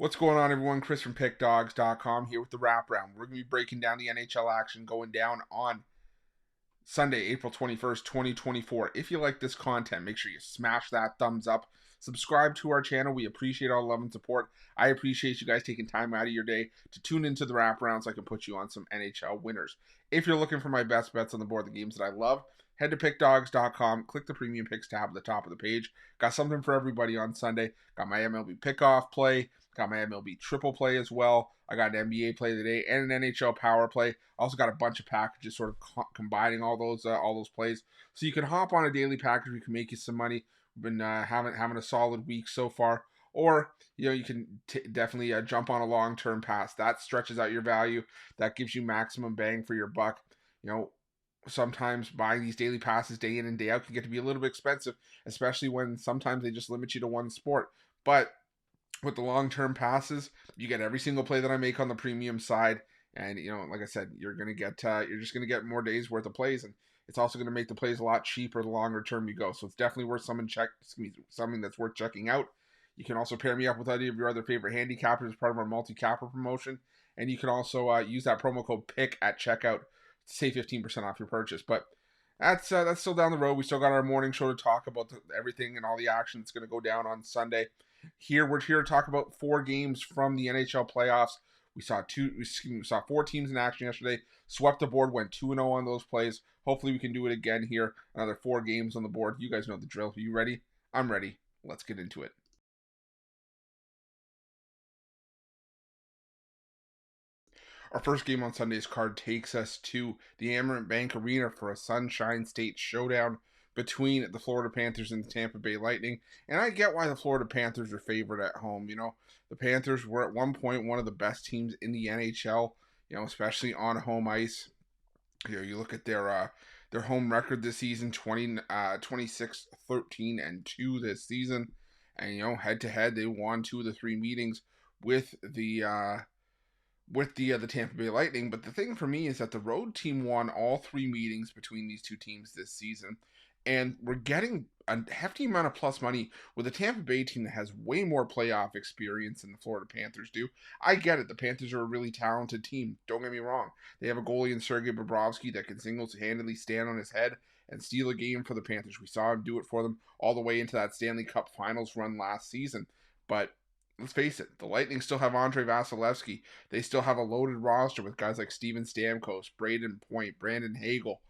What's going on, everyone? Chris from Pickdawgz.com here with the Wraparound. We're going to be breaking down the NHL action going down on Sunday, April 21st, 2024. If you like this content, make sure you smash that thumbs up. Subscribe to our channel. We appreciate all love and support. I appreciate you guys taking time out of your day to tune into the Wraparound so I can put you on some NHL winners. If you're looking for my best bets on the board, the games that I love, head to Pickdawgz.com, click the Premium Picks tab at the top of the page. Got something for everybody on Sunday. Got my MLB Pickoff play. Got my MLB triple play as well. I got an NBA play of the day and an NHL power play. I also got a bunch of packages sort of combining all those plays. So you can hop on a daily package. We can make you some money. We've been having a solid week so far. Or, you can definitely jump on a long-term pass. That stretches out your value. That gives you maximum bang for your buck. Sometimes buying these daily passes day in and day out can get to be a little bit expensive, especially when sometimes they just limit you to one sport. But with the long-term passes, you get every single play that I make on the premium side, and like I said, you're just gonna get more days worth of plays, and it's also gonna make the plays a lot cheaper the longer term you go. So it's definitely worth something that's worth checking out. You can also pair me up with any of your other favorite handicappers as part of our multi-capper promotion, and you can also use that promo code PICK at checkout to save 15% off your purchase. But that's still down the road. We still got our morning show to talk about everything and all the action that's going to go down on Sunday. We're here to talk about 4 games from the NHL playoffs. We saw 4 teams in action yesterday. Swept the board, went 2-0 on those plays. Hopefully we can do it again here. Another 4 games on the board. You guys know the drill. Are you ready? I'm ready. Let's get into it. Our first game on Sunday's card takes us to the Amerant Bank Arena for a Sunshine State showdown between the Florida Panthers and the Tampa Bay Lightning. And I get why the Florida Panthers are favored at home. The Panthers were at one point one of the best teams in the NHL, especially on home ice. You look at their home record this season, 26, 13, and 2 this season. And, head to head, they won 2 of the 3 meetings with the Tampa Bay Lightning. But the thing for me is that the road team won all 3 meetings between these two teams this season. And we're getting a hefty amount of plus money with a Tampa Bay team that has way more playoff experience than the Florida Panthers do. I get it. The Panthers are a really talented team. Don't get me wrong. They have a goalie in Sergei Bobrovsky that can single-handedly stand on his head and steal a game for the Panthers. We saw him do it for them all the way into that Stanley Cup Finals run last season. But let's face it, the Lightning still have Andrei Vasilevsky. They still have a loaded roster with guys like Steven Stamkos, Braden Point, Brandon Hagel,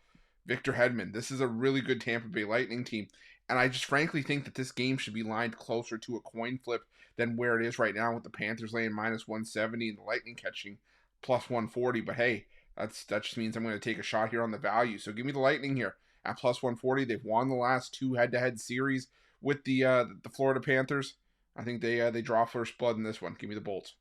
Victor Hedman. This is a really good Tampa Bay Lightning team. And I just frankly think that this game should be lined closer to a coin flip than where it is right now, with the Panthers laying minus 170 and the Lightning catching plus 140. But hey, that just means I'm going to take a shot here on the value. So give me the Lightning here at plus 140. They've won the last 2 head-to-head series with the Florida Panthers. I think they draw first blood in this one. Give me the Bolts.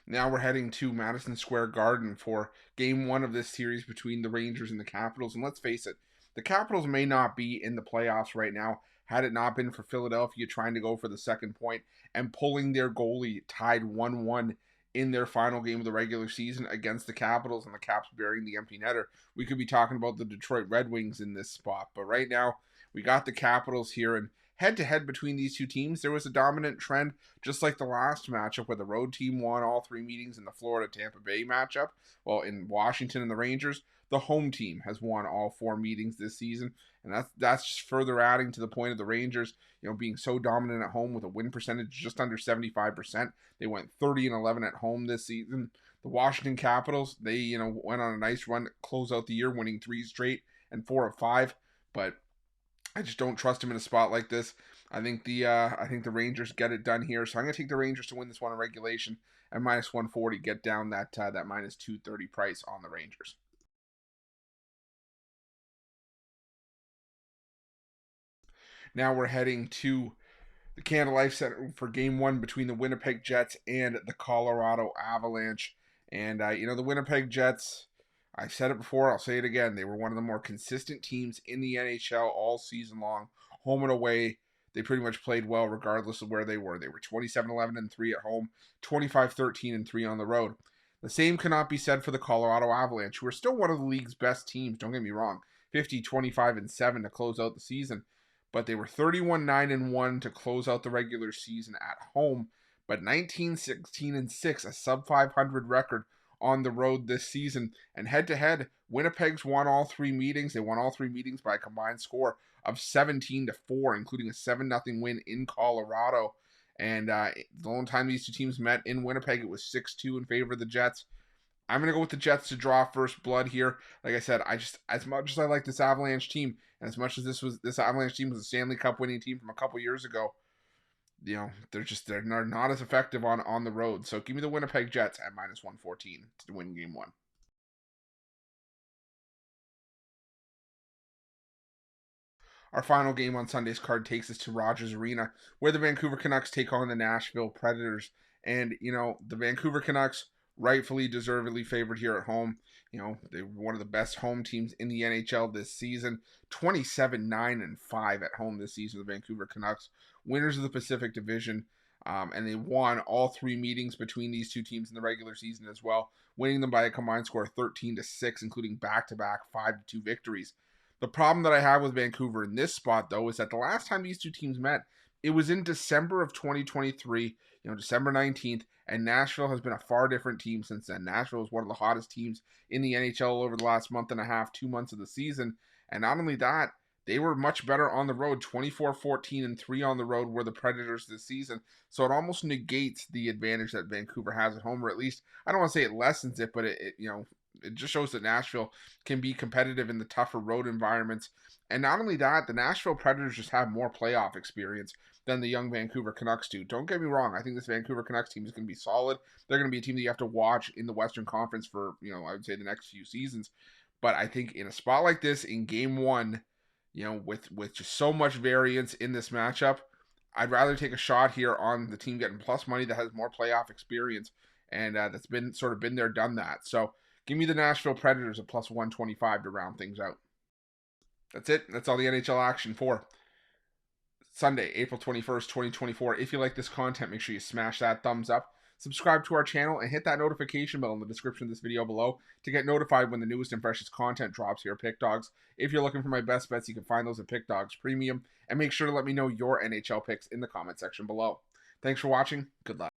Now we're heading to Madison Square Garden for Game 1 of this series between the Rangers and the Capitals. And let's face it, the Capitals may not be in the playoffs right now had it not been for Philadelphia trying to go for the second point and pulling their goalie tied 1-1 in their final game of the regular season against the Capitals, and the Caps burying the empty netter. We could be talking about the Detroit Red Wings in this spot. But right now, we got the Capitals here, and head-to-head between these two teams, there was a dominant trend, just like the last matchup where the road team won all 3 meetings in the Florida-Tampa Bay matchup. Well, in Washington and the Rangers, the home team has won all 4 meetings this season, and that's just further adding to the point of the Rangers, being so dominant at home with a win percentage just under 75%. They went 30-11 at home this season. The Washington Capitals, they went on a nice run to close out the year, winning 3 straight and 4 of 5, but I just don't trust him in a spot like this. I think the Rangers get it done here, so I'm going to take the Rangers to win this one in regulation at minus 140. Get down that minus 230 price on the Rangers. Now we're heading to the Canada Life Center for Game 1 between the Winnipeg Jets and the Colorado Avalanche. And the Winnipeg Jets, I've said it before, I'll say it again. They were one of the more consistent teams in the NHL all season long. Home and away, they pretty much played well regardless of where they were. They were 27-11-3 at home, 25-13-3 on the road. The same cannot be said for the Colorado Avalanche, who are still one of the league's best teams, don't get me wrong. 50-25-7 to close out the season. but they were 31-9-1 to close out the regular season at home, but 19-16-6, a sub 500 record on the road this season. And head-to-head, Winnipeg's won all 3 meetings. They won all 3 meetings by a combined score of 17-4, including a 7-0 win in Colorado. And the only time these two teams met in Winnipeg, it was 6-2 in favor of the Jets. I'm going to go with the Jets to draw first blood here. Like I said, as much as I like this Avalanche team, and as much as this Avalanche team was a Stanley Cup winning team from a couple years ago, they're not as effective on the road. So give me the Winnipeg Jets at -114 to win game 1. Our final game on Sunday's card takes us to Rogers Arena, where the Vancouver Canucks take on the Nashville Predators. And, the Vancouver Canucks, rightfully, deservedly favored here at home. They were one of the best home teams in the NHL this season. 27-9-5 at home this season, the Vancouver Canucks. Winners of the Pacific Division. And they won all 3 meetings between these two teams in the regular season as well, winning them by a combined score of 13-6, including back-to-back 5-2 victories. The problem that I have with Vancouver in this spot, though, is that the last time these two teams met, it was in December of 2023, December 19th, and Nashville has been a far different team since then. Nashville is one of the hottest teams in the NHL over the last month and a half, 2 months of the season. And not only that, they were much better on the road, 24-14-3 on the road were the Predators this season. So it almost negates the advantage that Vancouver has at home, or at least, I don't want to say it lessens it, but it just shows that Nashville can be competitive in the tougher road environments. And not only that, the Nashville Predators just have more playoff experience than the young Vancouver Canucks do. Don't get me wrong. I think this Vancouver Canucks team is going to be solid. They're going to be a team that you have to watch in the Western Conference for, I would say the next few seasons. But I think in a spot like this, in game 1, with just so much variance in this matchup, I'd rather take a shot here on the team getting plus money that has more playoff experience. And that's been there, done that. So give me the Nashville Predators at plus 125 to round things out. That's it. That's all the NHL action for Sunday, April 21st, 2024. If you like this content, make sure you smash that thumbs up, subscribe to our channel, and hit that notification bell in the description of this video below to get notified when the newest and freshest content drops here at Pick Dawgz. If you're looking for my best bets, you can find those at Pick Dawgz Premium, and make sure to let me know your NHL picks in the comment section below. Thanks for watching. Good luck.